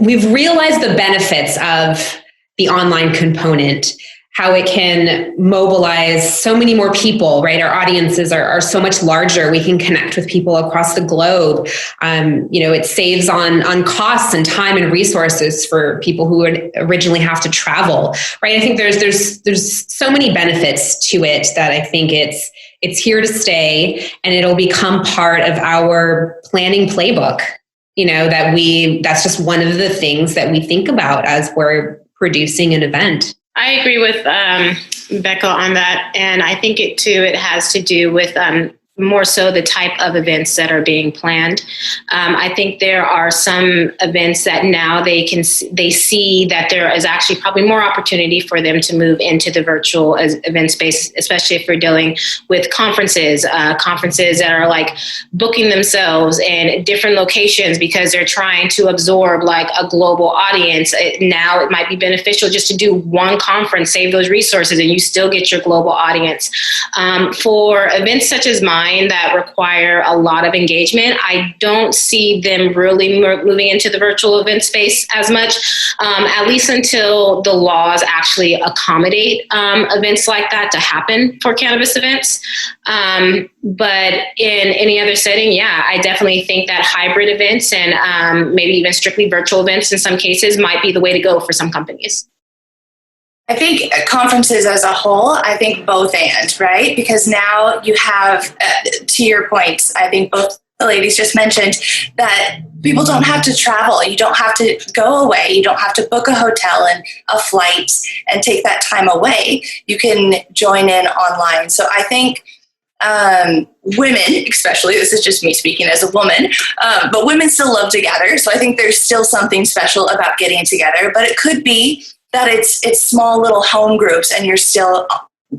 we've realized the benefits of the online component, how it can mobilize so many more people, right? Our audiences are so much larger. We can connect with people across the globe. It saves on costs and time and resources for people who would originally have to travel, right? I think there's so many benefits to it that I think it's here to stay, and it'll become part of our planning playbook. That's just one of the things that we think about as we're producing an event. I agree with Becca on that. And I think it has to do with more so the type of events that are being planned. I think there are some events that now they see that there is actually probably more opportunity for them to move into the virtual event space, especially if we're dealing with conferences that are like booking themselves in different locations because they're trying to absorb like a global audience. Now it might be beneficial just to do one conference, save those resources, and you still get your global audience. For events such as mine, that require a lot of engagement, I don't see them really moving into the virtual event space as much, at least until the laws actually accommodate events like that to happen for cannabis events. But in any other setting, yeah, I definitely think that hybrid events and maybe even strictly virtual events in some cases might be the way to go for some companies. I think conferences as a whole, I think both and, right? Because now you have, to your points, I think both the ladies just mentioned that people don't have to travel. You don't have to go away. You don't have to book a hotel and a flight and take that time away. You can join in online. So I think women, especially, this is just me speaking as a woman, but women still love to gather. So I think there's still something special about getting together, but it could be that it's small little home groups and you're still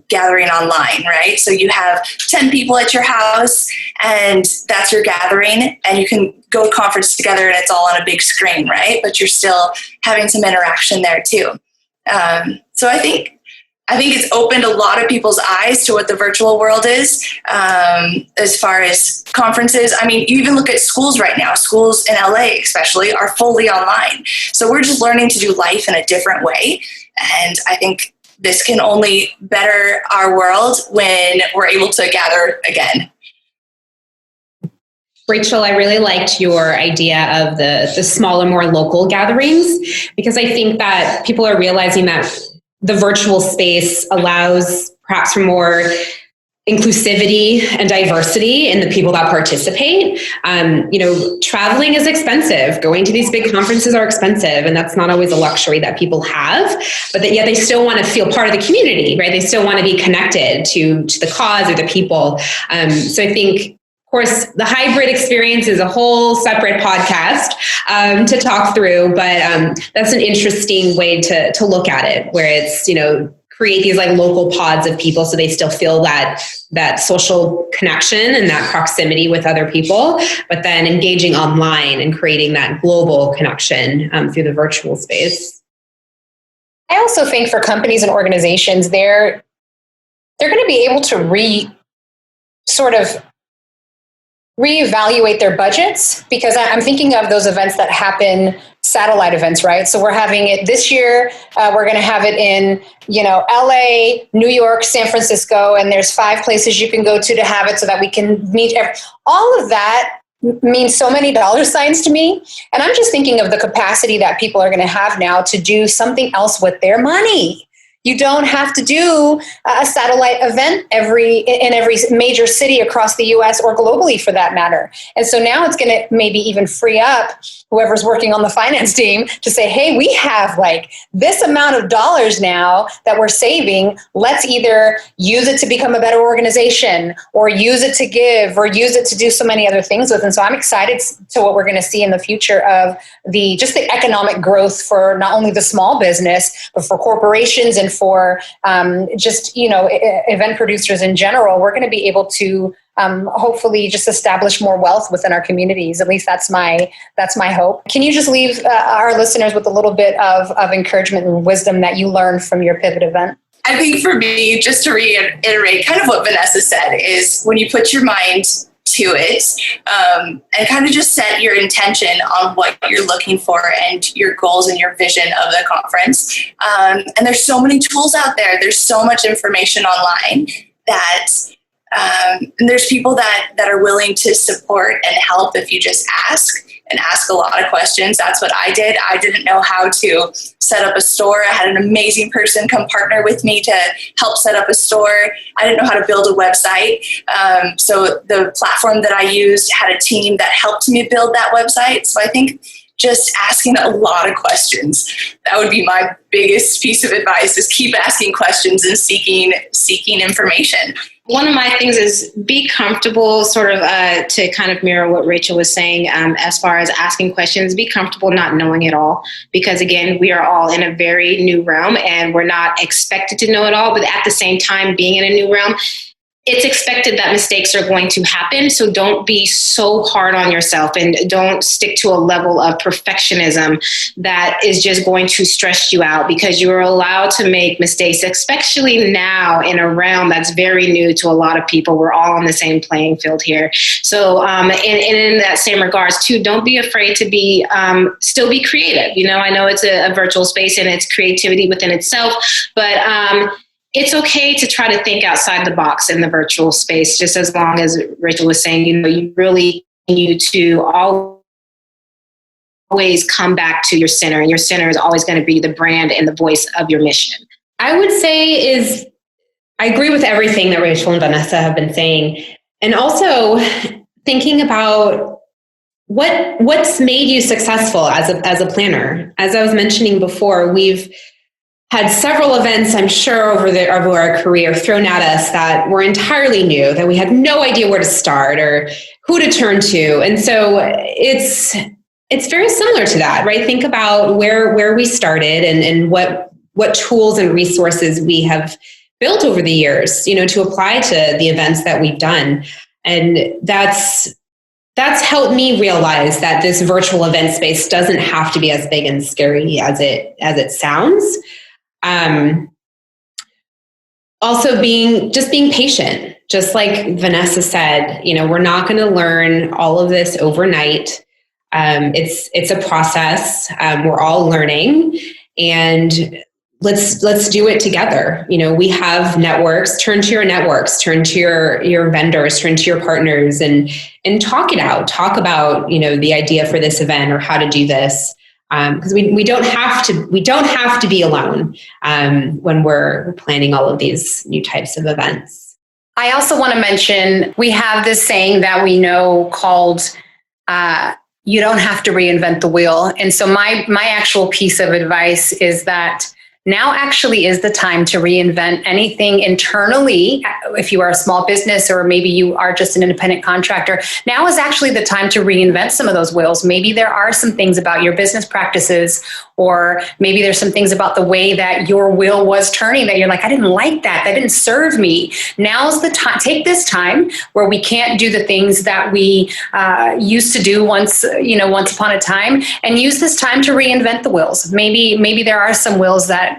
gathering online, right? So you have 10 people at your house and that's your gathering, and you can go to conference together and it's all on a big screen, right? But you're still having some interaction there too. So I think it's opened a lot of people's eyes to what the virtual world is, as far as conferences. I mean, you even look at schools right now. Schools in LA especially are fully online. So we're just learning to do life in a different way. And I think this can only better our world when we're able to gather again. Rachel, I really liked your idea of the smaller, more local gatherings, because I think that people are realizing that the virtual space allows perhaps for more inclusivity and diversity in the people that participate. Traveling is expensive. Going to these big conferences are expensive, and that's not always a luxury that people have. But yet they still want to feel part of the community, right? They still want to be connected to the cause or the people. So I think, of course, the hybrid experience is a whole separate podcast to talk through, but that's an interesting way to look at it, where it's, create these like local pods of people so they still feel that social connection and that proximity with other people, but then engaging online and creating that global connection through the virtual space. I also think for companies and organizations, they're going to be able to reevaluate their budgets, because I'm thinking of those events that happen, satellite events, right? So we're having it this year. We're going to have it in, LA, New York, San Francisco, and there's 5 places you can go to have it so that we can meet. All of that means so many dollar signs to me. And I'm just thinking of the capacity that people are going to have now to do something else with their money. You don't have to do a satellite event in every major city across the US or globally for that matter. And so now it's going to maybe even free up whoever's working on the finance team to say, hey, we have like this amount of dollars now that we're saving. Let's either use it to become a better organization, or use it to give, or use it to do so many other things with. And so I'm excited to what we're going to see in the future of the economic growth for not only the small business, but for corporations and for event producers in general. We're going to be able to hopefully just establish more wealth within our communities. At least that's my hope. Can you just leave our listeners with a little bit of encouragement and wisdom that you learned from your Pivot event? I think for me, just to reiterate kind of what Vanessa said, is when you put your mind to it and kind of just set your intention on what you're looking for and your goals and your vision of the conference. And there's so many tools out there. There's so much information online that and there's people that are willing to support and help if you just ask a lot of questions. That's what I did. I didn't know how to set up a store. I had an amazing person come partner with me to help set up a store. I didn't know how to build a website. So the platform that I used had a team that helped me build that website. So I think just asking a lot of questions, that would be my biggest piece of advice, is keep asking questions and seeking information. One of my things is be comfortable, sort of to kind of mirror what Rachel was saying, as far as asking questions, be comfortable not knowing it all. Because again, we are all in a very new realm and we're not expected to know it all, but at the same time, being in a new realm, it's expected that mistakes are going to happen. So don't be so hard on yourself and don't stick to a level of perfectionism that is just going to stress you out, because you're allowed to make mistakes, especially now in a realm that's very new to a lot of people. We're all on the same playing field here. So in that same regards too, don't be afraid to be still be creative. I know it's a virtual space and it's creativity within itself, but it's okay to try to think outside the box in the virtual space, just as long as Rachel was saying, you really need to always come back to your center, and your center is always going to be the brand and the voice of your mission. I would say I agree with everything that Rachel and Vanessa have been saying. And also thinking about what's made you successful as a planner. As I was mentioning before, we've had several events, I'm sure, over our career thrown at us that were entirely new, that we had no idea where to start or who to turn to. And so it's very similar to that, right? Think about where we started and what tools and resources we have built over the years, to apply to the events that we've done. And that's helped me realize that this virtual event space doesn't have to be as big and scary as it sounds. Also being patient, just like Vanessa said, we're not going to learn all of this overnight. It's a process. We're all learning, and let's do it together. We have networks. Turn to your networks, turn to your vendors, turn to your partners, and talk it out. Talk about the idea for this event or how to do this, because we don't have to be alone when we're planning all of these new types of events. I also want to mention we have this saying that we know called "You don't have to reinvent the wheel." And so my actual piece of advice is that now actually is the time to reinvent anything internally. If you are a small business or maybe you are just an independent contractor, now is actually the time to reinvent some of those wheels. Maybe there are some things about your business practices, or maybe there's some things about the way that your wheel was turning that you're like, I didn't like that. That didn't serve me. Now's the time. Take this time where we can't do the things that we used to do once upon a time, and use this time to reinvent the wheels. Maybe there are some wheels that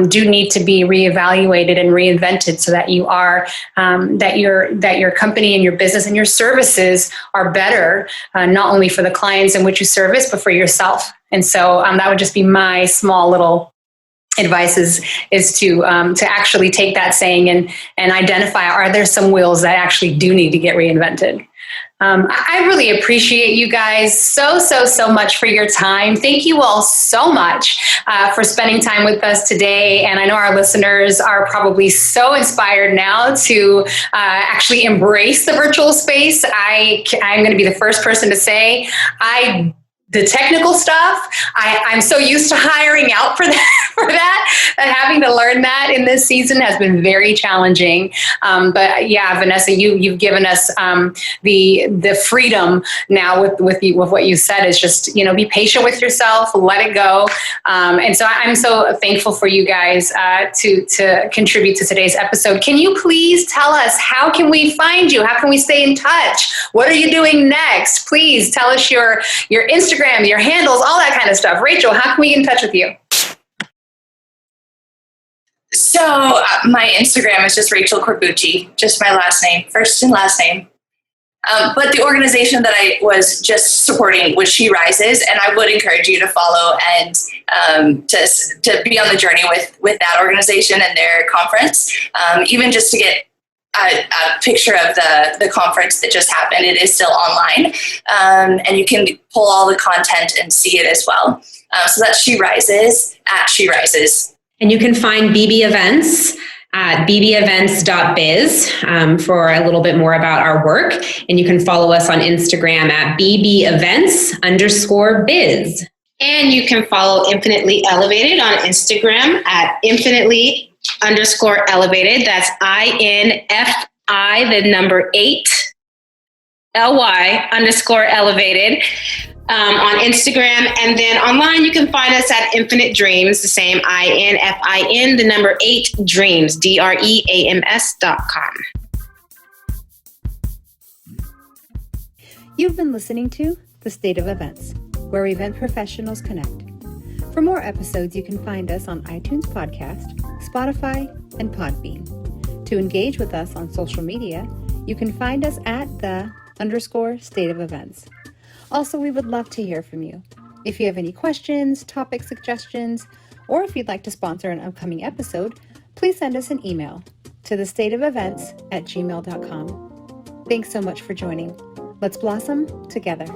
do need to be reevaluated and reinvented so that you are that your company and your business and your services are better, not only for the clients in which you service, but for yourself. And so that would just be my small little advice is to actually take that saying and identify, are there some wheels that actually do need to get reinvented? I really appreciate you guys so much for your time. Thank you all so much for spending time with us today. And I know our listeners are probably so inspired now to actually embrace the virtual space. I'm going to be the first person to say the technical stuff, I'm so used to hiring out for that having to learn that in this season has been very challenging. But yeah, Vanessa, you've given us the freedom now with what you said is just, be patient with yourself, let it go. And so I'm so thankful for you guys to contribute to today's episode. Can you please tell us, how can we find you? How can we stay in touch? What are you doing next? Please tell us your Instagram, your handles, all that kind of stuff. Rachel, how can we get in touch with you? So my Instagram is just Rachel Corbucci, just my last name, first and last name. But the organization that I was just supporting was She Rises, and I would encourage you to follow and to be on the journey with that organization and their conference, even just to get a picture of the conference that just happened. It is still online, and you can pull all the content and see it as well. So that's She Rises, at She Rises. And you can find BB Events at bbevents.biz for a little bit more about our work. And you can follow us on Instagram at bbevents_biz. And you can follow Infinitely Elevated on Instagram at Infinitely_elevated. That's INFI, the number 8, LY_elevated. On Instagram, and then online you can find us at Infinite Dreams, the same INFIN, the number 8 Dreams, DREAMS.com. You've been listening to The State of Events, where event professionals connect. For more episodes, you can find us on iTunes Podcast, Spotify, and Podbean. To engage with us on social media, you can find us at _State of Events. Also, we would love to hear from you. If you have any questions, topic suggestions, or if you'd like to sponsor an upcoming episode, please send us an email to thestateofevents@gmail.com. Thanks so much for joining. Let's blossom together.